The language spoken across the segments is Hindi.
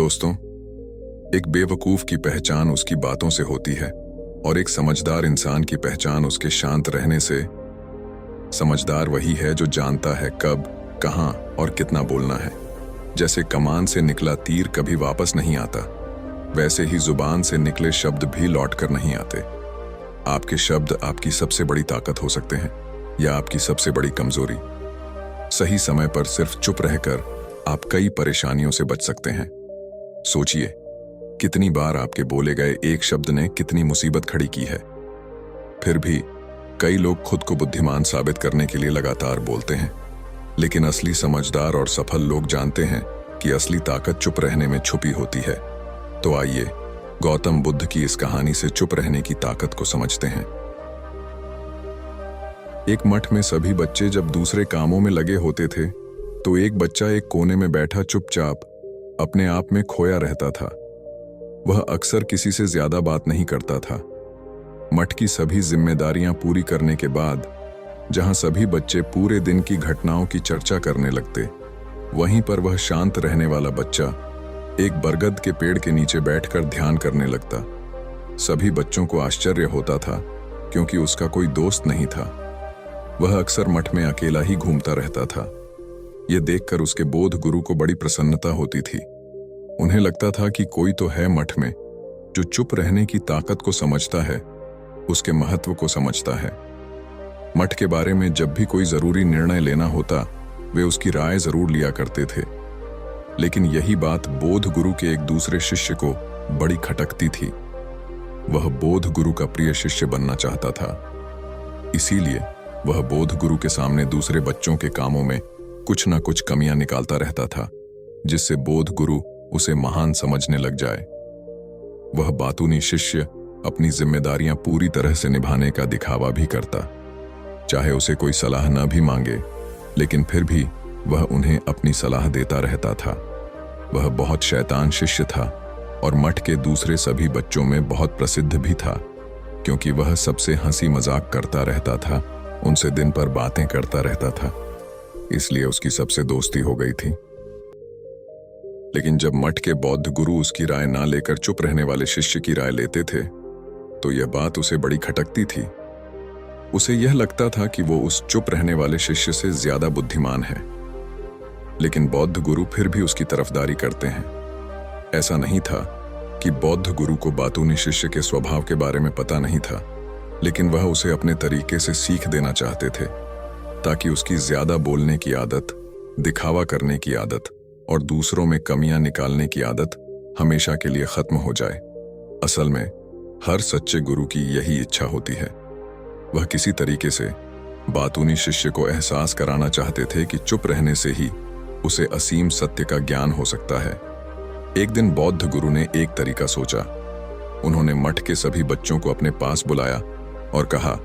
दोस्तों, एक बेवकूफ की पहचान उसकी बातों से होती है और एक समझदार इंसान की पहचान उसके शांत रहने से। समझदार वही है जो जानता है कब, कहां और कितना बोलना है। जैसे कमान से निकला तीर कभी वापस नहीं आता, वैसे ही जुबान से निकले शब्द भी लौट कर नहीं आते। आपके शब्द आपकी सबसे बड़ी ताकत हो सकते हैं या आपकी सबसे बड़ी कमजोरी। सही समय पर सिर्फ चुप रहकर आप कई परेशानियों से बच सकते हैं। सोचिए, कितनी बार आपके बोले गए एक शब्द ने कितनी मुसीबत खड़ी की है। फिर भी कई लोग खुद को बुद्धिमान साबित करने के लिए लगातार बोलते हैं, लेकिन असली समझदार और सफल लोग जानते हैं कि असली ताकत चुप रहने में छुपी होती है। तो आइए गौतम बुद्ध की इस कहानी से चुप रहने की ताकत को समझते हैं। एक मठ में सभी बच्चे जब दूसरे कामों में लगे होते थे, तो एक बच्चा एक कोने में बैठा चुपचाप अपने आप में खोया रहता था। वह अक्सर किसी से ज्यादा बात नहीं करता था। मठ की सभी जिम्मेदारियां पूरी करने के बाद जहां सभी बच्चे पूरे दिन की घटनाओं की चर्चा करने लगते, वहीं पर वह शांत रहने वाला बच्चा एक बरगद के पेड़ के नीचे बैठकर ध्यान करने लगता। सभी बच्चों को आश्चर्य होता था क्योंकि उसका कोई दोस्त नहीं था। वह अक्सर मठ में अकेला ही घूमता रहता था। यह देखकर उसके बोध गुरु को बड़ी प्रसन्नता होती थी। उन्हें लगता था कि कोई तो है मठ में जो चुप रहने की ताकत को समझता है, उसके महत्व को समझता है। मठ के बारे में जब भी कोई जरूरी निर्णय लेना होता, वे उसकी राय जरूर लिया करते थे। लेकिन यही बात बोध गुरु के एक दूसरे शिष्य को बड़ी खटकती थी। वह बोध गुरु का प्रिय शिष्य बनना चाहता था, इसीलिए वह बोध गुरु के सामने दूसरे बच्चों के कामों में कुछ न कुछ कमियां निकालता रहता था, जिससे बोध गुरु उसे महान समझने लग जाए। वह बातूनी शिष्य अपनी जिम्मेदारियां पूरी तरह से निभाने का दिखावा भी करता, चाहे उसे कोई सलाह न भी मांगे, लेकिन फिर भी वह उन्हें अपनी सलाह देता रहता था। वह बहुत शैतान शिष्य था और मठ के दूसरे सभी बच्चों में बहुत प्रसिद्ध भी था, क्योंकि वह सबसे हंसी मजाक करता रहता था, उनसे दिन भर बातें करता रहता था। इसलिए उसकी सबसे दोस्ती हो गई थी। लेकिन जब मठ के बौद्ध गुरु उसकी राय ना लेकर चुप रहने वाले शिष्य की राय लेते थे, तो यह बात उसे बड़ी खटकती थी। उसे यह लगता था कि वो उस चुप रहने वाले शिष्य से ज्यादा बुद्धिमान है। लेकिन बौद्ध गुरु फिर भी उसकी तरफदारी करते हैं। ऐसा नहीं था कि बौद्ध गुरु को बातूनी शिष्य के स्वभाव के बारे में पता नहीं था, लेकिन वह उसे अपने तरीके से सीख देना चाहते थे, ताकि उसकी ज्यादा बोलने की आदत, दिखावा करने की आदत और दूसरों में कमियां निकालने की आदत हमेशा के लिए खत्म हो जाए। असल में हर सच्चे गुरु की यही इच्छा होती है। वह किसी तरीके से बातूनी शिष्य को एहसास कराना चाहते थे कि चुप रहने से ही उसे असीम सत्य का ज्ञान हो सकता है। एक दिन बौद्ध गुरु ने एक तरीका सोचा। उन्होंने मठ के सभी बच्चों को अपने पास बुलाया और कहा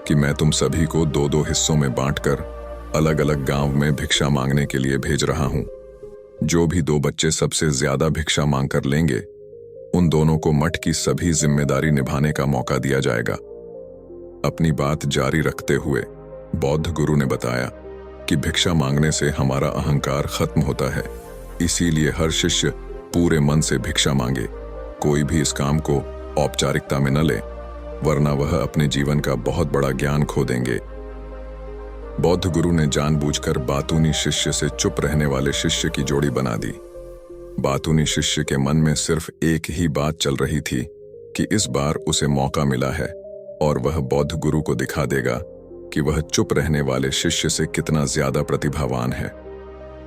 कि मैं तुम सभी को दो दो हिस्सों में बांटकर अलग अलग गांव में भिक्षा मांगने के लिए भेज रहा हूं। जो भी दो बच्चे सबसे ज्यादा भिक्षा मांग कर लेंगे, उन दोनों को मठ की सभी जिम्मेदारी निभाने का मौका दिया जाएगा। अपनी बात जारी रखते हुए बौद्ध गुरु ने बताया कि भिक्षा मांगने से हमारा अहंकार खत्म होता है, इसीलिए हर शिष्य पूरे मन से भिक्षा मांगे। कोई भी इस काम को औपचारिकता में न ले, वरना वह अपने जीवन का बहुत बड़ा ज्ञान खो देंगे। बौद्ध गुरु ने जानबूझकर बातूनी शिष्य से चुप रहने वाले शिष्य की जोड़ी बना दी। बातूनी शिष्य के मन में सिर्फ एक ही बात चल रही थी कि इस बार उसे मौका मिला है और वह बौद्ध गुरु को दिखा देगा कि वह चुप रहने वाले शिष्य से कितना ज्यादा प्रतिभावान है।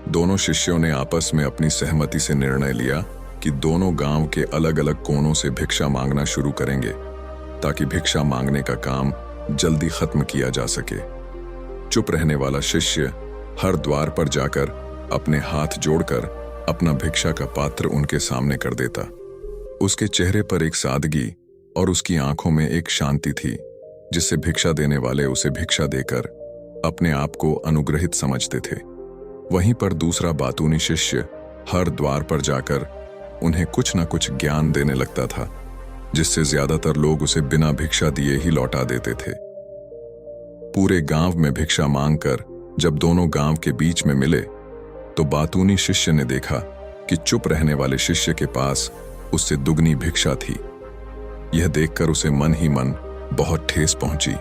दोनों शिष्यों ने आपस में अपनी सहमति से निर्णय लिया कि दोनों गांव के अलग अलग कोनों से भिक्षा मांगना शुरू करेंगे, ताकि भिक्षा मांगने का काम जल्दी खत्म किया जा सके। चुप रहने वाला शिष्य हर द्वार पर जाकर अपने हाथ जोड़कर अपना भिक्षा का पात्र उनके सामने कर देता। उसके चेहरे पर एक सादगी और उसकी आंखों में एक शांति थी, जिससे भिक्षा देने वाले उसे भिक्षा देकर अपने आप को अनुग्रहित समझते थे। वहीं पर दूसरा बातूनी शिष्य हर द्वार पर जाकर उन्हें कुछ न कुछ ज्ञान देने लगता था, जिससे ज्यादातर लोग उसे बिना भिक्षा दिए ही लौटा देते थे। पूरे गांव में भिक्षा मांगकर जब दोनों गांव के बीच में मिले, तो बातूनी शिष्य ने देखा कि चुप रहने वाले शिष्य के पास उससे दुगनी भिक्षा थी। यह देखकर उसे मन ही मन बहुत ठेस पहुंची।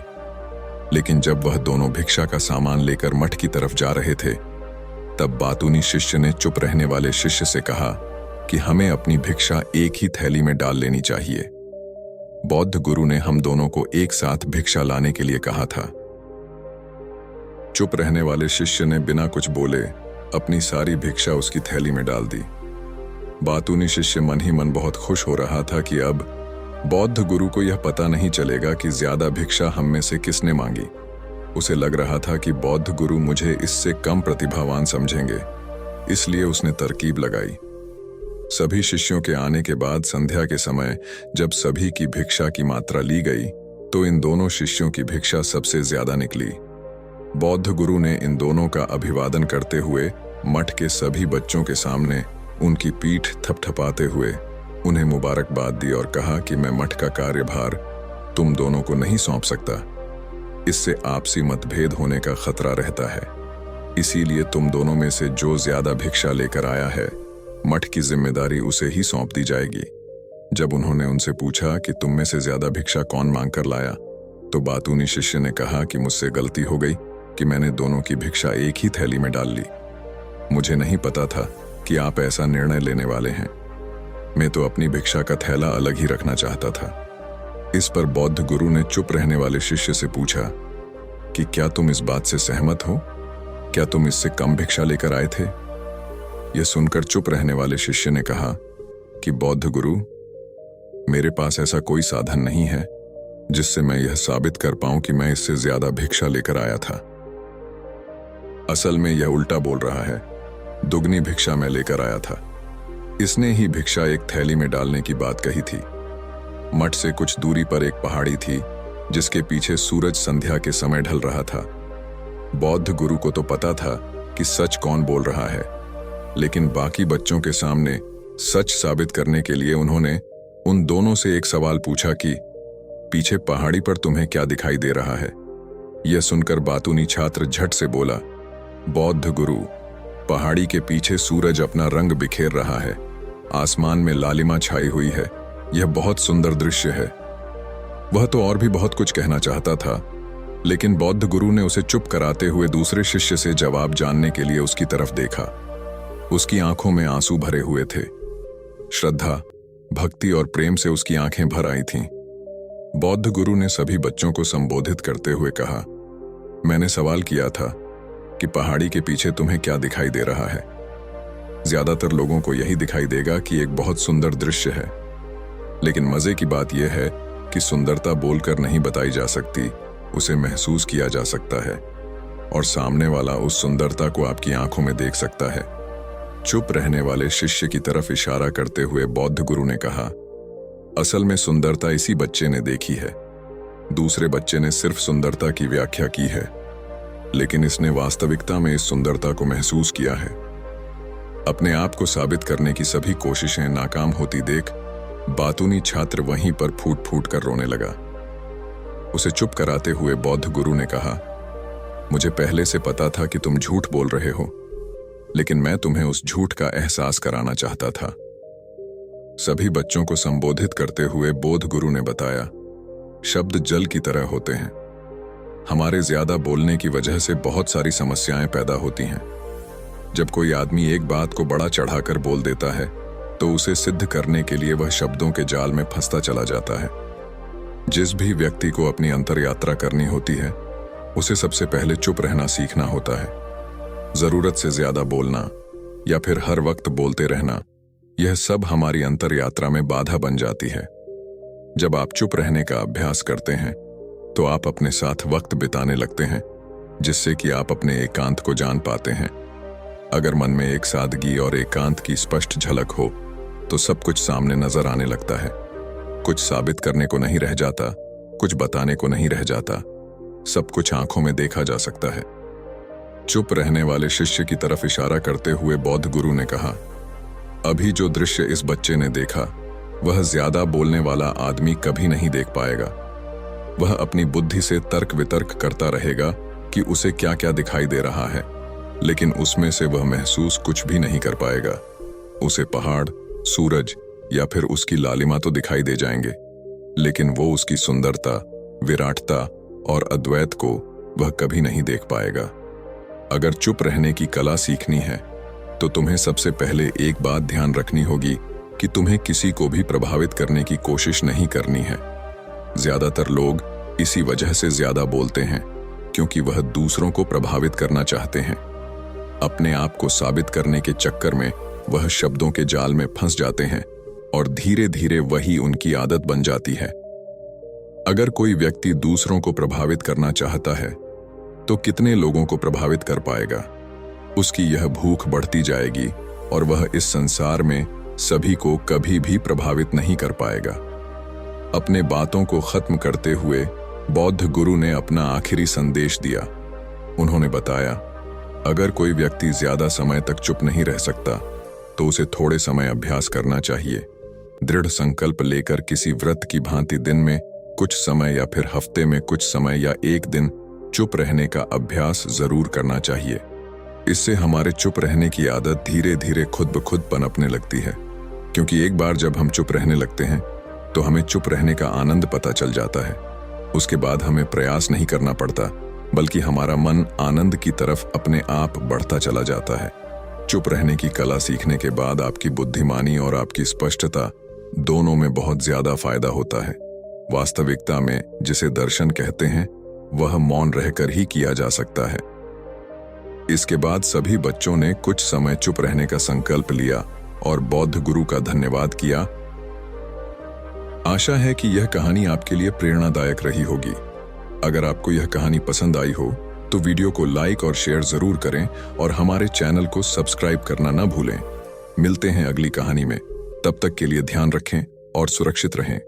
लेकिन जब वह दोनों भिक्षा का सामान लेकर मठ की तरफ जा रहे थे, तब बातूनी शिष्य ने चुप रहने वाले शिष्य से कहा कि हमें अपनी भिक्षा एक ही थैली में डाल लेनी चाहिए। बौद्ध गुरु ने हम दोनों को एक साथ भिक्षा लाने के लिए कहा था। चुप रहने वाले शिष्य ने बिना कुछ बोले अपनी सारी भिक्षा उसकी थैली में डाल दी। बातूनी शिष्य मन ही मन बहुत खुश हो रहा था कि अब बौद्ध गुरु को यह पता नहीं चलेगा कि ज्यादा भिक्षा हम में से किसने मांगी। उसे लग रहा था कि बौद्ध गुरु मुझे इससे कम प्रतिभावान समझेंगे, इसलिए उसने तरकीब लगाई। सभी शिष्यों के आने के बाद संध्या के समय जब सभी की भिक्षा की मात्रा ली गई, तो इन दोनों शिष्यों की भिक्षा सबसे ज्यादा निकली। बौद्ध गुरु ने इन दोनों का अभिवादन करते हुए मठ के सभी बच्चों के सामने उनकी पीठ थपथपाते हुए उन्हें मुबारकबाद दी और कहा कि मैं मठ का कार्यभार तुम दोनों को नहीं सौंप सकता। इससे आपसी मतभेद होने का खतरा रहता है। इसीलिए तुम दोनों में से जो ज्यादा भिक्षा लेकर आया है, मठ की जिम्मेदारी उसे ही सौंप दी जाएगी। जब उन्होंने उनसे पूछा कि तुम में से ज्यादा भिक्षा कौन मांग कर लाया, तो बातूनी शिष्य ने कहा कि मुझसे गलती हो गई कि मैंने दोनों की भिक्षा एक ही थैली में डाल ली। मुझे नहीं पता था कि आप ऐसा निर्णय लेने वाले हैं। मैं तो अपनी भिक्षा का थैला अलग ही रखना चाहता था। इस पर बौद्ध गुरु ने चुप रहने वाले शिष्य से पूछा कि क्या तुम इस बात से सहमत हो? क्या तुम इससे कम भिक्षा लेकर आए थे? यह सुनकर चुप रहने वाले शिष्य ने कहा कि बौद्ध गुरु, मेरे पास ऐसा कोई साधन नहीं है जिससे मैं यह साबित कर पाऊं कि मैं इससे ज्यादा भिक्षा लेकर आया था। असल में यह उल्टा बोल रहा है। दुगनी भिक्षा मैं लेकर आया था। इसने ही भिक्षा एक थैली में डालने की बात कही थी। मठ से कुछ दूरी पर एक पहाड़ी थी जिसके पीछे सूरज संध्या के समय ढल रहा था। बौद्ध गुरु को तो पता था कि सच कौन बोल रहा है, लेकिन बाकी बच्चों के सामने सच साबित करने के लिए उन्होंने उन दोनों से एक सवाल पूछा कि पीछे पहाड़ी पर तुम्हें क्या दिखाई दे रहा है? यह सुनकर बातूनी छात्र झट से बोला, बौद्ध गुरु, पहाड़ी के पीछे सूरज अपना रंग बिखेर रहा है। आसमान में लालिमा छाई हुई है। यह बहुत सुंदर दृश्य है। वह तो और भी बहुत कुछ कहना चाहता था, लेकिन बौद्ध गुरु ने उसे चुप कराते हुए दूसरे शिष्य से जवाब जानने के लिए उसकी तरफ देखा। उसकी आंखों में आंसू भरे हुए थे। श्रद्धा, भक्ति और प्रेम से उसकी आंखें भर आई थीं। बौद्ध गुरु ने सभी बच्चों को संबोधित करते हुए कहा, मैंने सवाल किया था कि पहाड़ी के पीछे तुम्हें क्या दिखाई दे रहा है? ज्यादातर लोगों को यही दिखाई देगा कि एक बहुत सुंदर दृश्य है, लेकिन मजे की बात यह है कि सुंदरता बोलकर नहीं बताई जा सकती, उसे महसूस किया जा सकता है और सामने वाला उस सुंदरता को आपकी आंखों में देख सकता है। चुप रहने वाले शिष्य की तरफ इशारा करते हुए बौद्ध गुरु ने कहा, असल में सुंदरता इसी बच्चे ने देखी है। दूसरे बच्चे ने सिर्फ सुंदरता की व्याख्या की है, लेकिन इसने वास्तविकता में इस सुंदरता को महसूस किया है। अपने आप को साबित करने की सभी कोशिशें नाकाम होती देख बातूनी छात्र वहीं पर फूट फूट कर रोने लगा। उसे चुप कराते हुए बौद्ध गुरु ने कहा, मुझे पहले से पता था कि तुम झूठ बोल रहे हो, लेकिन मैं तुम्हें उस झूठ का एहसास कराना चाहता था। सभी बच्चों को संबोधित करते हुए बौद्ध गुरु ने बताया, शब्द जल की तरह होते हैं। हमारे ज्यादा बोलने की वजह से बहुत सारी समस्याएं पैदा होती हैं। जब कोई आदमी एक बात को बड़ा चढ़ाकर बोल देता है, तो उसे सिद्ध करने के लिए वह शब्दों के जाल में फंसता चला जाता है। जिस भी व्यक्ति को अपनी अंतर यात्रा करनी होती है, उसे सबसे पहले चुप रहना सीखना होता है। जरूरत से ज्यादा बोलना या फिर हर वक्त बोलते रहना, यह सब हमारी अंतर यात्रा में बाधा बन जाती है। जब आप चुप रहने का अभ्यास करते हैं, तो आप अपने साथ वक्त बिताने लगते हैं, जिससे कि आप अपने एकांत को जान पाते हैं। अगर मन में एक सादगी और एकांत की स्पष्ट झलक हो, तो सब कुछ सामने नजर आने लगता है। कुछ साबित करने को नहीं रह जाता, कुछ बताने को नहीं रह जाता, सब कुछ आंखों में देखा जा सकता है। चुप रहने वाले शिष्य की तरफ इशारा करते हुए बौद्ध गुरु ने कहा, अभी जो दृश्य इस बच्चे ने देखा, वह ज्यादा बोलने वाला आदमी कभी नहीं देख पाएगा। वह अपनी बुद्धि से तर्क वितर्क करता रहेगा कि उसे क्या क्या दिखाई दे रहा है, लेकिन उसमें से वह महसूस कुछ भी नहीं कर पाएगा। उसे पहाड़, सूरज या फिर उसकी लालिमा तो दिखाई दे जाएंगे, लेकिन वो उसकी सुंदरता, विराटता और अद्वैत को वह कभी नहीं देख पाएगा। अगर चुप रहने की कला सीखनी है तो तुम्हें सबसे पहले एक बात ध्यान रखनी होगी कि तुम्हें किसी को भी प्रभावित करने की कोशिश नहीं करनी है। ज्यादातर लोग इसी वजह से ज्यादा बोलते हैं क्योंकि वह दूसरों को प्रभावित करना चाहते हैं। अपने आप को साबित करने के चक्कर में वह शब्दों के जाल में फंस जाते हैं और धीरे धीरे वही उनकी आदत बन जाती है। अगर कोई व्यक्ति दूसरों को प्रभावित करना चाहता है तो कितने लोगों को प्रभावित कर पाएगा? उसकी यह भूख बढ़ती जाएगी और वह इस संसार में सभी को कभी भी प्रभावित नहीं कर पाएगा। अपने बातों को खत्म करते हुए बौद्ध गुरु ने अपना आखिरी संदेश दिया। उन्होंने बताया, अगर कोई व्यक्ति ज्यादा समय तक चुप नहीं रह सकता तो उसे थोड़े समय अभ्यास करना चाहिए। दृढ़ संकल्प लेकर किसी व्रत की भांति दिन में कुछ समय या फिर हफ्ते में कुछ समय या एक दिन चुप रहने का अभ्यास जरूर करना चाहिए। इससे हमारे चुप रहने की आदत धीरे धीरे खुद ब खुद पनपने लगती है, क्योंकि एक बार जब हम चुप रहने लगते हैं तो हमें चुप रहने का आनंद पता चल जाता है। उसके बाद हमें प्रयास नहीं करना पड़ता, बल्कि हमारा मन आनंद की तरफ अपने आप बढ़ता चला जाता है। चुप रहने की कला सीखने के बाद आपकी बुद्धिमानी और आपकी स्पष्टता दोनों में बहुत ज्यादा फायदा होता है। वास्तविकता में जिसे दर्शन कहते हैं वह मौन रहकर ही किया जा सकता है। इसके बाद सभी बच्चों ने कुछ समय चुप रहने का संकल्प लिया और बौद्ध गुरु का धन्यवाद किया। आशा है कि यह कहानी आपके लिए प्रेरणादायक रही होगी। अगर आपको यह कहानी पसंद आई हो तो वीडियो को लाइक और शेयर जरूर करें और हमारे चैनल को सब्सक्राइब करना न भूलें। मिलते हैं अगली कहानी में, तब तक के लिए ध्यान रखें और सुरक्षित रहें।